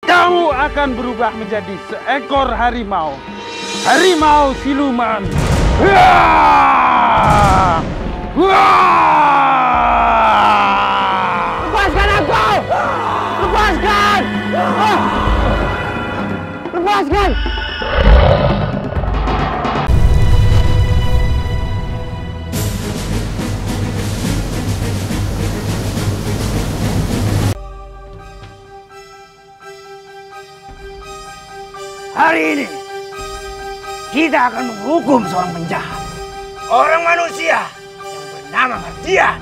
kamu akan berubah menjadi seekor harimau. Harimau siluman. Lepaskan aku! Lepaskan! Lepaskan! Hari ini kita akan menghukum seorang penjahat, orang manusia yang bernama Mardian.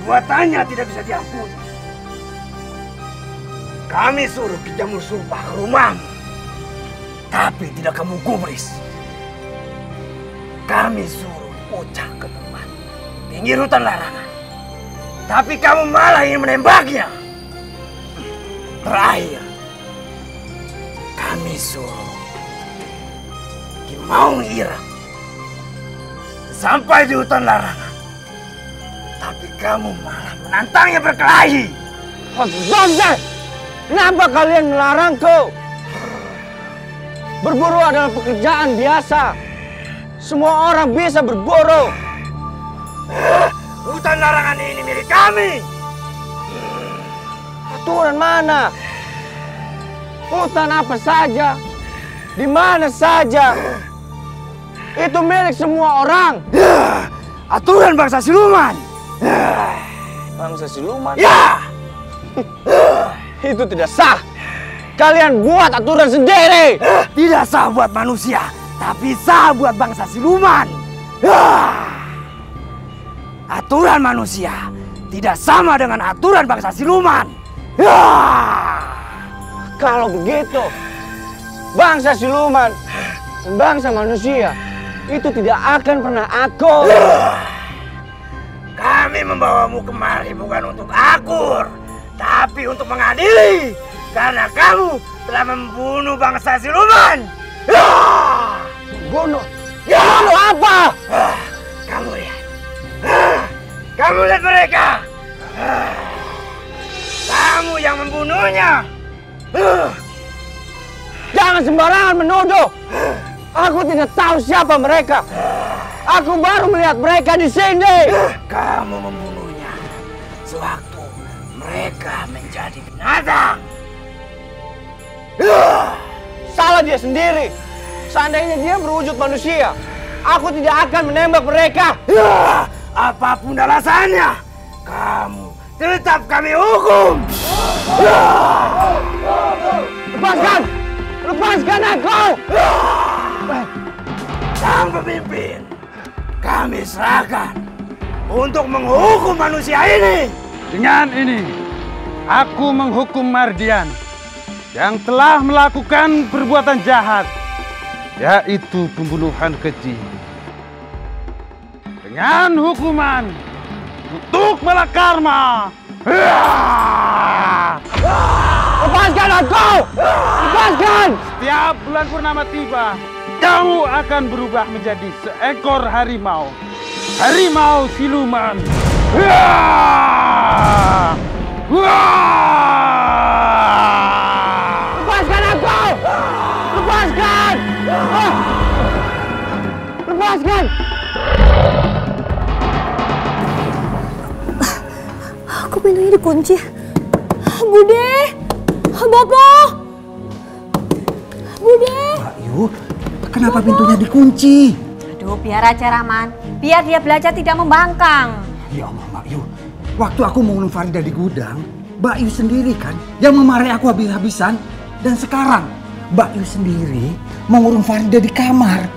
Perbuatannya tidak bisa diampuni. Kami suruh Kijamur Surpa ke rumahmu, tapi tidak kamu gubris. Kami suruh Ucak ke tempat pinggir hutan larangan, tapi kamu malah ingin menembaknya. Terakhir, kami suruh Kimaung Irang sampai di hutan larangan, tapi kamu malah menantangnya berkelahi. Zonze! Kenapa kalian melarangku? Berburu adalah pekerjaan biasa. Semua orang bisa berburu. Hutan larangan ini milik kami. Aturan mana? Hutan apa saja? Di mana saja? Itu milik semua orang. Aturan bangsa siluman. Bangsa siluman? Ya! Itu tidak sah. Kalian buat aturan sendiri. Tidak sah buat manusia, tapi sah buat bangsa siluman. Aturan manusia tidak sama dengan aturan bangsa siluman. Kalau begitu, bangsa siluman dan bangsa manusia itu tidak akan pernah akur. Kami membawamu kemari bukan untuk akur, tapi untuk mengadili. Karena kamu telah membunuh bangsa siluman. Bunuh? Bunuh apa? Kamu lihat. Kamu lihat mereka. Kamu yang membunuhnya. Jangan sembarangan menuduh. Aku tidak tahu siapa mereka. Aku baru melihat mereka di sini. Kamu membunuhnya sewaktu mereka menjadi binatang. Salah dia sendiri. Seandainya dia berwujud manusia, aku tidak akan menembak mereka. Apapun alasannya, kamu tetap kami hukum. Lepaskan! Lepaskan aku! Sang pemimpin, kami serahkan untuk menghukum manusia ini. Dengan ini, aku menghukum Mardian yang telah melakukan perbuatan jahat, yaitu pembunuhan keji. Dengan hukuman kutuk Malakarma. Lepaskan aku! Lepaskan! Setiap bulan purnama tiba, kamu akan berubah menjadi seekor harimau. Harimau siluman. Lepaskan aku! Lepaskan! Lepaskan! Kok pintunya dikunci? Bude! Bopo! Bude! Mbak Yu, kenapa pintunya dikunci? Aduh, biar aja Rahman. Biar dia belajar tidak membangkang. Ya Allah Mbak Yu, waktu aku mengurung Farida di gudang, Mbak Yu sendiri kan yang memarahi aku habis-habisan. Dan sekarang Mbak Yu sendiri mengurung Farida di kamar.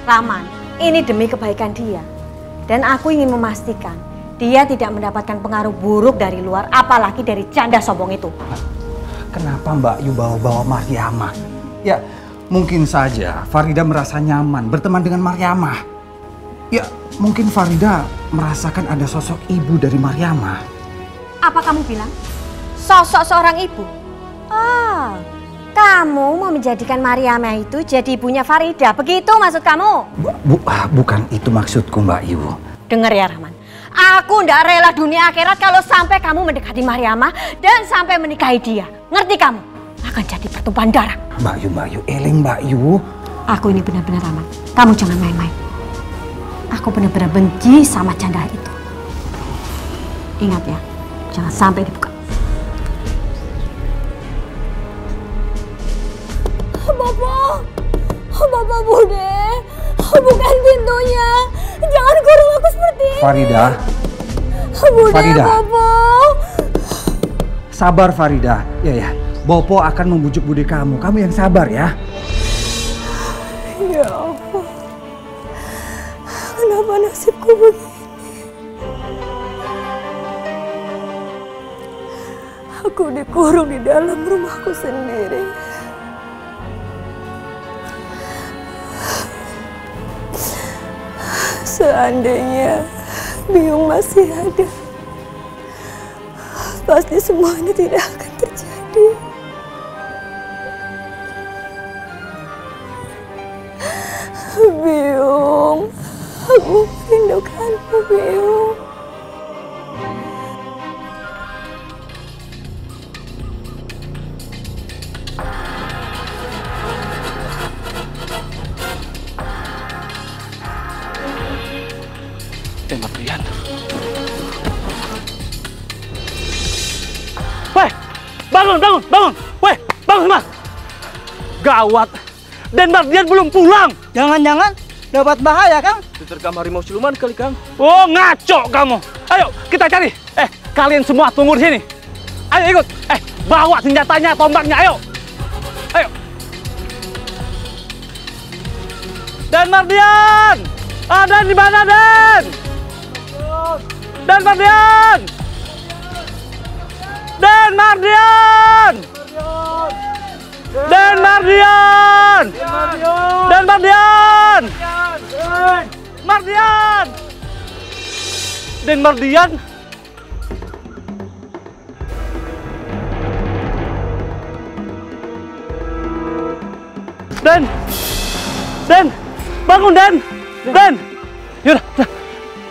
Rahman, ini demi kebaikan dia. Dan aku ingin memastikan dia tidak mendapatkan pengaruh buruk dari luar, apalagi dari janda sombong itu. Kenapa Mbak Yu bawa-bawa Mariamah? Ya, mungkin saja Farida merasa nyaman berteman dengan Mariamah. Ya, mungkin Farida merasakan ada sosok ibu dari Mariamah. Apa kamu bilang? Sosok seorang ibu? Oh, kamu mau menjadikan Mariamah itu jadi ibunya Farida, begitu maksud kamu? Bukan itu maksudku, Mbak Yu. Dengar ya Rahman, aku ndak rela dunia akhirat kalau sampai kamu mendekati Mariamah dan sampai menikahi dia. Ngerti kamu? Akan jadi pertumpahan darah. Mbak Yu, eling Mbak Yu. Aku ini benar-benar Rahman, kamu jangan main-main. Aku benar-benar benci sama janda itu. Ingat ya, jangan sampai dibuka. Bapak Bude, bukan pintunya. Jangan kurung aku seperti ini. Farida. Bude, Farida. Bopo. Sabar Farida. Ya. Bopo akan membujuk bude kamu. Kamu yang sabar ya. Ya Allah. Kenapa nasibku begini? Aku dikurung di dalam rumahku sendiri. Seandainya Biung masih ada, pasti semua ini tidak akan terjadi. Biung, aku merindukanmu, Biung. Mardian. Weh, bangun. Weh, bangun mas. Gawat. Dan Mardian belum pulang. Jangan-jangan dapat bahaya, Kang? Diterkam harimau siluman kali, Kang. Oh, ngaco kamu. Ayo, kita cari. Kalian semua tunggu di sini. Ayo ikut. Bawa senjatanya, tombaknya, ayo. Dan Mardian. Ada di mana, Dan? Dan Mardian! Dan Mardian! Dan Mardian! Dan Mardian! Mardian! Dan Mardian! Dan! Bangun, Dan! Dan! Yaudah,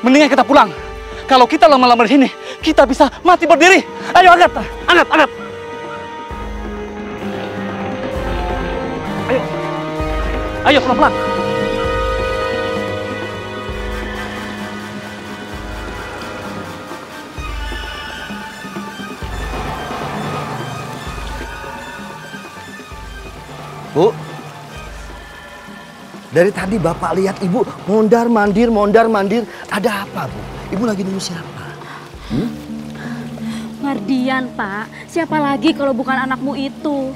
mendingan kita pulang. Kalau kita lama-lama di sini, kita bisa mati berdiri. Ayo angkat. Ayo pelan-pelan. Bu, dari tadi Bapak lihat Ibu mondar-mandir. Ada apa, Bu? Ibu lagi nunggu siapa? Mardian, Pak. Siapa lagi kalau bukan anakmu itu?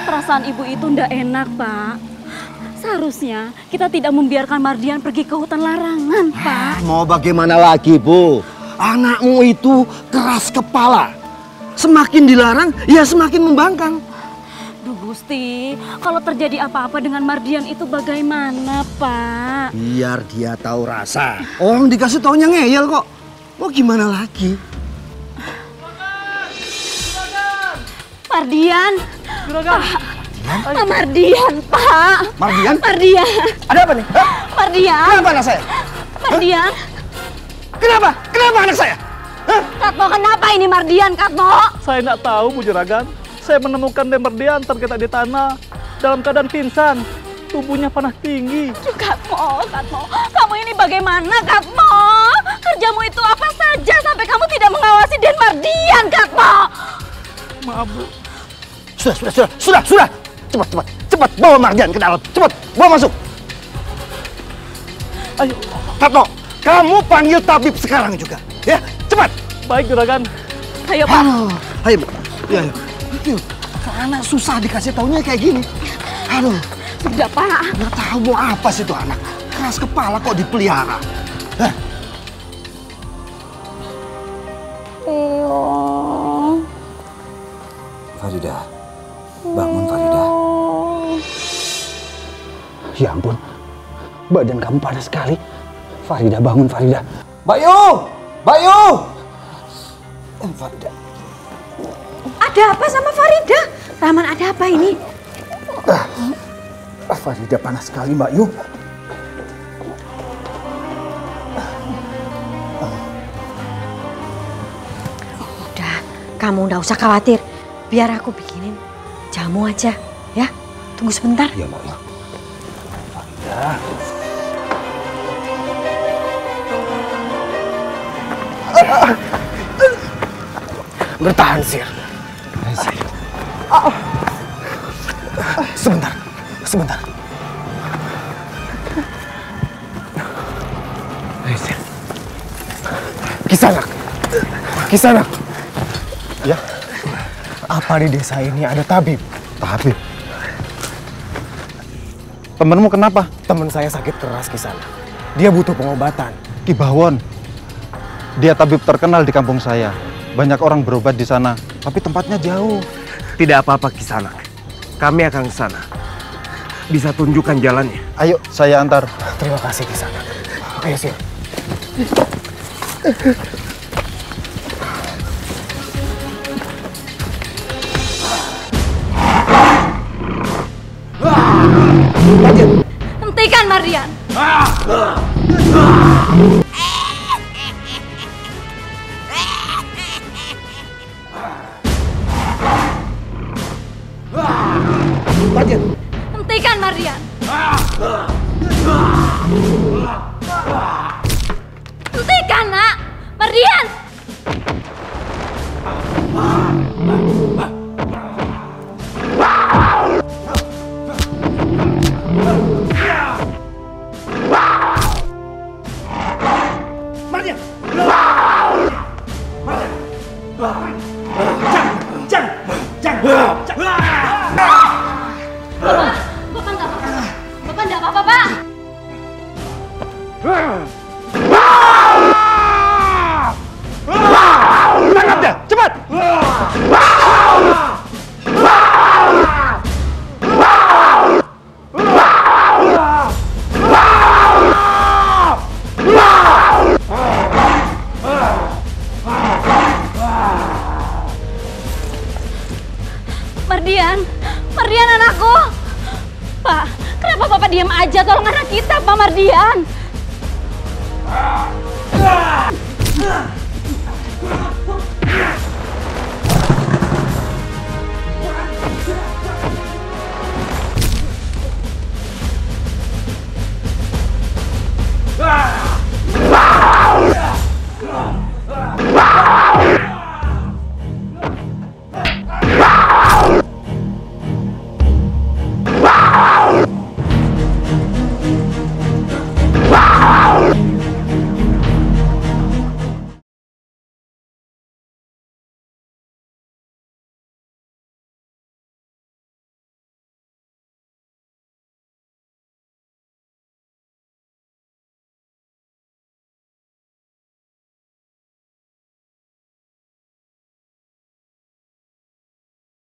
Perasaan ibu itu ndak enak, Pak. Seharusnya kita tidak membiarkan Mardian pergi ke hutan larangan, Pak. Mau bagaimana lagi, Bu? Anakmu itu keras kepala. Semakin dilarang, ya semakin membangkang. Duh Gusti, kalau terjadi apa-apa dengan Mardian itu bagaimana, Pak? Biar dia tahu rasa. Orang dikasih taunya ngeyel kok. Mau gimana lagi? Mardian, Juragan. Pak Mardian, Pak. Mardian? Mardian, Ada apa nih? Hah? Mardian, Kenapa anak saya? Mardian. Kenapa? Kenapa anak saya? Hah? Katmo, kenapa ini Mardian, Katmo? Saya nggak tahu, Bu Juragan. Saya menemukan Dan Mardian tergeletak di tanah dalam keadaan pingsan. Tubuhnya panas tinggi. Katmo, kamu ini bagaimana, Katmo? Kerjamu itu apa saja sampai kamu tidak mengawasi Dan Mardian, Katmo? Maaf, Bu. Sudah. Cepat bawa Mardian ke dalam. Cepat, bawa masuk. Ayo. Katno, kamu panggil tabib sekarang juga. Ya, cepat. Baik, Juragan. Ayo, Pak. Ayo, Bu. Ya. Anak susah dikasih taunya kayak gini. Aduh. Sudah, Pak. Nggak tahu mau apa sih tuh anak. Keras kepala kok dipelihara. Hah? Farida, bangun Farida. Ya ampun, badan kamu panas sekali. Farida, bangun Farida. Bayu! Ada apa sama Farida? Raman, ada apa ini? Farida panas sekali, Mbak Yu. Udah, kamu nggak usah khawatir. Biar aku bikinin jamu aja, ya. Tunggu sebentar. Iya, Mbak Yu. Farida. Bertahan, Sir. Sebentar, sebentar. Ayo, Sir. Kisanak, Kisanak. Ya, Apa di desa ini ada tabib? Tabib. Temenmu kenapa? Teman saya sakit keras, Kisanak. Dia butuh pengobatan. Ki Bawon. Dia tabib terkenal di kampung saya. Banyak orang berobat di sana, tapi tempatnya jauh. Tidak apa-apa, Kisanak. Kami akan ke sana. Bisa tunjukkan jalannya. Ayo, saya antar. Terima kasih, Kisanak. Ayo, Sir. Hentikan Mardian. Hentikan Mardian. Hentikan, Nak. Mardian. Bapak nggak apa-apa. Bapak nggak apa-apa, Pak. Tangkap dia, cepat! Mardian, Mardian anakku. Pak, kenapa Bapak diam aja? Tolong anak kita, Pak Mardian.